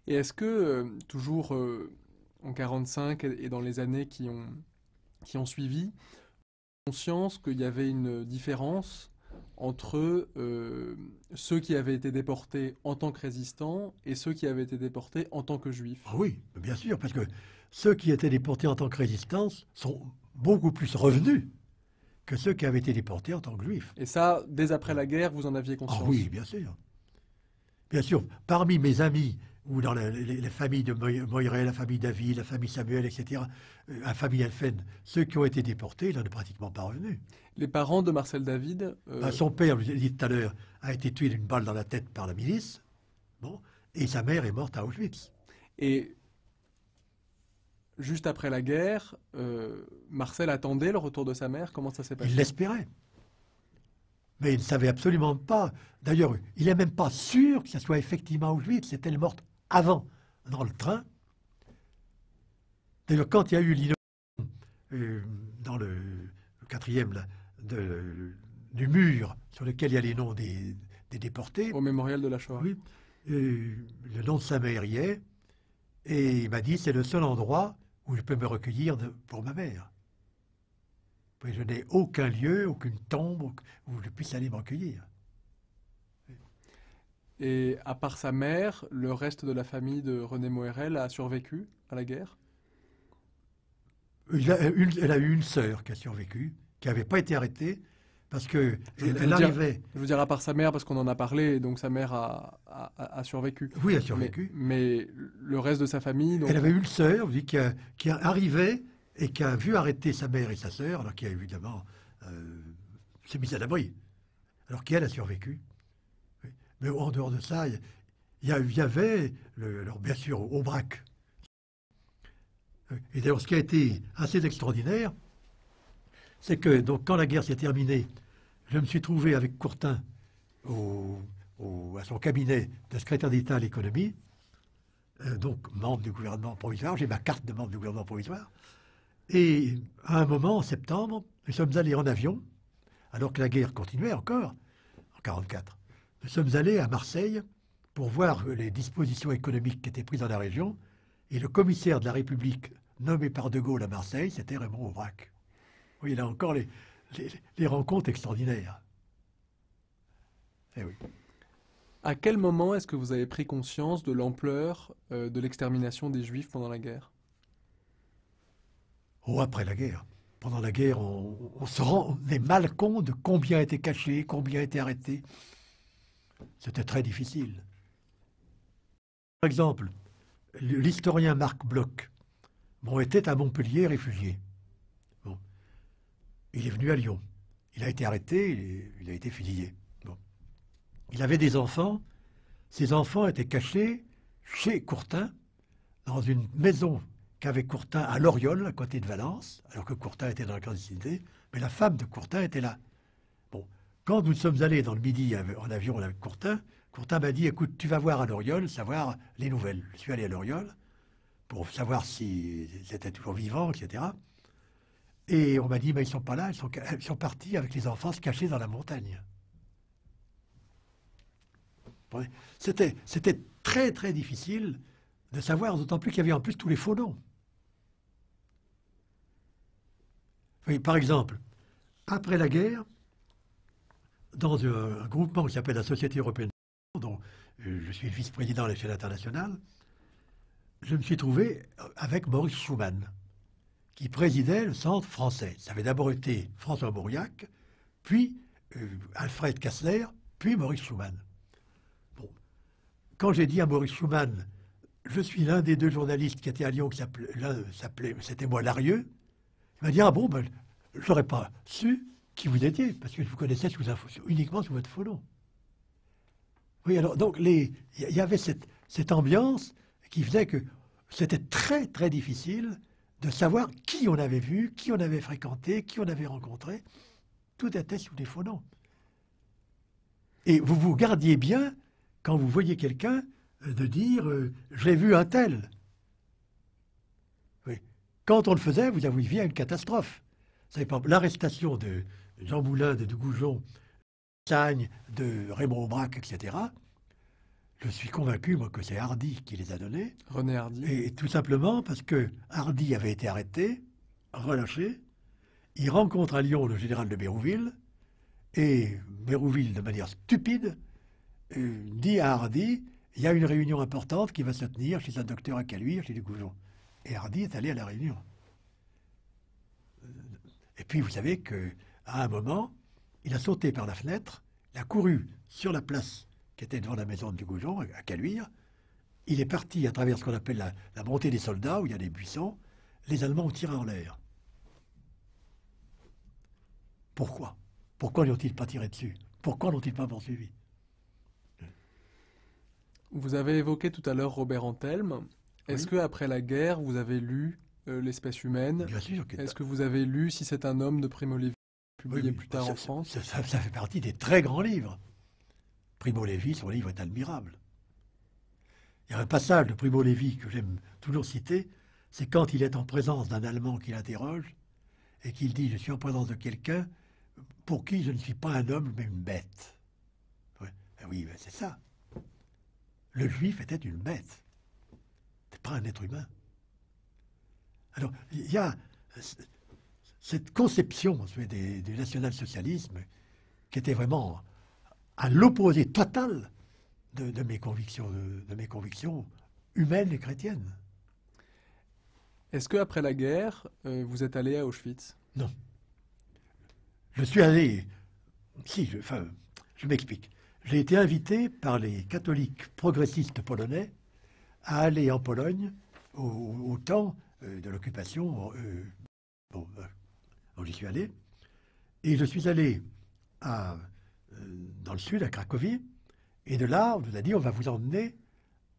Et est-ce que, toujours en 45 et dans les années qui ont suivi, conscience qu'il y avait une différence entre ceux qui avaient été déportés en tant que résistants et ceux qui avaient été déportés en tant que juifs? Ah oui, bien sûr, parce que ceux qui étaient déportés en tant que résistance sont beaucoup plus revenus que ceux qui avaient été déportés en tant que juifs. Et ça, dès après la guerre, vous en aviez Ah conscience? oui, bien sûr. Bien sûr, parmi mes amis, ou dans les familles de Moiré, la famille David, la famille Samuel, etc., la famille Elfen, ceux qui ont été déportés, il n'en est pratiquement pas revenu. Les parents de Marcel David, Son père, je l'ai dit tout à l'heure, a été tué d'une balle dans la tête par la milice, bon, et sa mère est morte à Auschwitz. et juste après la guerre, Marcel attendait le retour de sa mère. Comment ça s'est passé? Il l'espérait. Mais il ne savait absolument pas. D'ailleurs, il n'est même pas sûr que ce soit effectivement Auschwitz. C'est elle morte avant, dans le train. D'ailleurs, quand il y a eu l'inauguration dans le quatrième là, du mur sur lequel il y a les noms des déportés, Au mémorial de la Shoah. oui, le nom de sa mère y est, et il m'a dit c'est le seul endroit où je peux me recueillir pour ma mère. Oui, je n'ai aucun lieu, aucune tombe où je puisse aller me recueillir. Et à part sa mère, le reste de la famille de René Moërel a survécu à la guerre? Elle a eu une sœur qui a survécu, qui n'avait pas été arrêtée, parce que elle arrivait. Je veux dire, à part sa mère, parce qu'on en a parlé, donc sa mère a survécu. Oui, elle a survécu. Mais le reste de sa famille... Donc... Elle avait une sœur qui arrivait et qui a vu arrêter sa mère et sa sœur, alors qui a évidemment s'est mise à l'abri, alors qu'elle a survécu. Oui. Mais en dehors de ça, il y avait, alors bien sûr, Aubrac. Et d'ailleurs, ce qui a été assez extraordinaire, c'est que donc, quand la guerre s'est terminée, je me suis trouvé avec Courtin à son cabinet de secrétaire d'État à l'économie, donc membre du gouvernement provisoire. J'ai ma carte de membre du gouvernement provisoire. Et à un moment, en septembre, nous sommes allés en avion, alors que la guerre continuait encore, en 1944. Nous sommes allés à Marseille pour voir les dispositions économiques qui étaient prises dans la région. Et le commissaire de la République nommé par De Gaulle à Marseille, c'était Raymond Aubrac. Oui, là encore, les rencontres extraordinaires. Eh oui. À quel moment est-ce que vous avez pris conscience de l'ampleur de l'extermination des Juifs pendant la guerre? Oh, après la guerre. Pendant la guerre, on est mal compte de combien a été caché, combien a été arrêté. C'était très difficile. Par exemple, l'historien Marc Bloch était à Montpellier réfugié. Bon. Il est venu à Lyon. Il a été arrêté, il a été fusillé. Bon. Il avait des enfants. Ses enfants étaient cachés chez Courtin, dans une maison qu'avait Courtin à Loriol, à côté de Valence, alors que Courtin était dans la clandestinité, mais la femme de Courtin était là. Bon. Quand nous sommes allés dans le Midi en avion avec Courtin, Courtin m'a dit, écoute, tu vas voir à Loriol, savoir les nouvelles. Je suis allé à Loriol pour savoir s'ils étaient toujours vivants, etc. Et on m'a dit, mais ils ne sont pas là, ils sont partis avec les enfants se cacher dans la montagne. C'était très, très difficile de savoir, d'autant plus qu'il y avait en plus tous les faux noms. Oui, par exemple, après la guerre, dans un groupement qui s'appelle la Société européenne, dont je suis le vice-président à l'échelle internationale, je me suis trouvé avec Maurice Schumann, qui présidait le Centre français. Ça avait d'abord été François Mauriac, puis Alfred Kassler, puis Maurice Schumann. Bon. Quand j'ai dit à Maurice Schumann, je suis l'un des deux journalistes qui étaient à Lyon, c'était moi Larieux, il m'a dit, ah bon, ben, je n'aurais pas su qui vous étiez, parce que je vous connaissais uniquement sous votre faux nom. Oui, alors, donc, il y avait cette ambiance qui faisait que c'était très, très difficile de savoir qui on avait vu, qui on avait fréquenté, qui on avait rencontré. Tout était sous des faux noms. Et vous vous gardiez bien, quand vous voyez quelqu'un, de dire j'ai vu un tel. Oui. Quand on le faisait, vous arriviez à une catastrophe. Vous savez, par exemple, l'arrestation de Jean Moulin, de Goujon, de Sagne, de Raymond Aubrac, etc. Je suis convaincu, moi, que c'est Hardy qui les a donnés. René Hardy. Et tout simplement parce que Hardy avait été arrêté, relâché. Il rencontre à Lyon le général de Bérouville. Et Bérouville, de manière stupide, dit à Hardy, il y a une réunion importante qui va se tenir chez un docteur à Caluire, chez les Goujon. Et Hardy est allé à la réunion. Et puis vous savez qu'à un moment, il a sauté par la fenêtre, il a couru sur la place qui était devant la maison du Goujon, à Caluire. Il est parti à travers ce qu'on appelle la montée des soldats, où il y a des buissons. Les Allemands ont tiré en l'air. Pourquoi? Pourquoi n'ont-ils pas tiré dessus? Pourquoi n'ont-ils pas poursuivi? Vous avez évoqué tout à l'heure Robert Antelme. Est-ce Oui. que après la guerre, vous avez lu L'espèce humaine? Bien sûr. Est-ce que vous avez lu Si c'est un homme de Primo Levi, publié Oui, plus tard en France? Ça fait partie des très grands livres. Primo Levi, son livre est admirable. Il y a un passage de Primo Levi que j'aime toujours citer, c'est quand il est en présence d'un Allemand qui l'interroge et qu'il dit « Je suis en présence de quelqu'un pour qui je ne suis pas un homme mais une bête. » Ouais. Ben oui, ben c'est ça. Le juif était une bête. C'est pas un être humain. Alors, il y a cette conception du national-socialisme qui était vraiment à l'opposé total de mes convictions, de mes convictions humaines et chrétiennes. Est-ce qu'après la guerre, vous êtes allé à Auschwitz? Non. Je suis allé... Si, je m'explique. J'ai été invité par les catholiques progressistes polonais à aller en Pologne au temps de l'occupation. J'y suis allé. Et je suis allé dans le sud, à Cracovie. Et de là, on nous a dit, on va vous emmener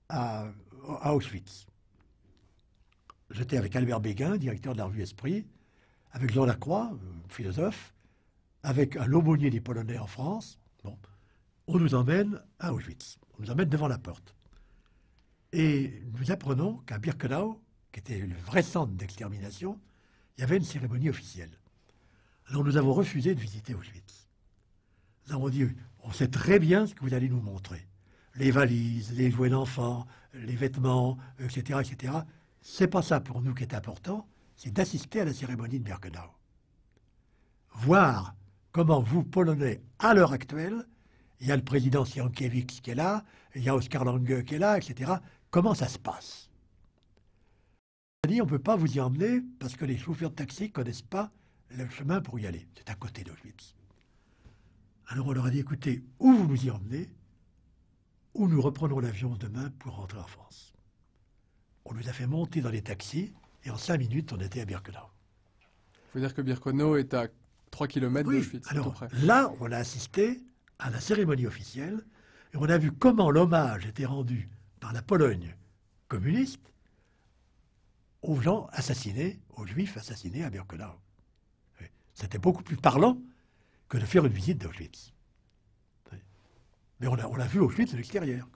à Auschwitz. J'étais avec Albert Béguin, directeur de la revue Esprit, avec Jean Lacroix, philosophe, avec un aumônier des Polonais en France. Bon, on nous emmène à Auschwitz. On nous emmène devant la porte. Et nous apprenons qu'à Birkenau, qui était le vrai centre d'extermination, il y avait une cérémonie officielle. Alors nous avons refusé de visiter Auschwitz. Nous avons dit, on sait très bien ce que vous allez nous montrer. Les valises, les jouets d'enfants, les vêtements, etc., etc. C'est pas ça pour nous qui est important, c'est d'assister à la cérémonie de Birkenau. Voir comment vous, Polonais, à l'heure actuelle, il y a le président Sienkiewicz qui est là, il y a Oskar Lange qui est là, etc. Comment ça se passe? On a dit, on ne peut pas vous y emmener parce que les chauffeurs de taxi ne connaissent pas le chemin pour y aller. C'est à côté d'Auschwitz. Alors on leur a dit, écoutez, ou vous nous y emmenez, ou nous reprenons l'avion demain pour rentrer en France. On nous a fait monter dans les taxis, et en 5 minutes, on était à Birkenau. Il faut dire que Birkenau est à 3 km Oui, d'Auschwitz, à peu alors près. là, on a assisté à la cérémonie officielle, et on a vu comment l'hommage était rendu par la Pologne communiste aux gens assassinés, aux juifs assassinés à Birkenau. C'était beaucoup plus parlant que de faire une visite d'Auschwitz. Mais on l'a vu Auschwitz de l'extérieur.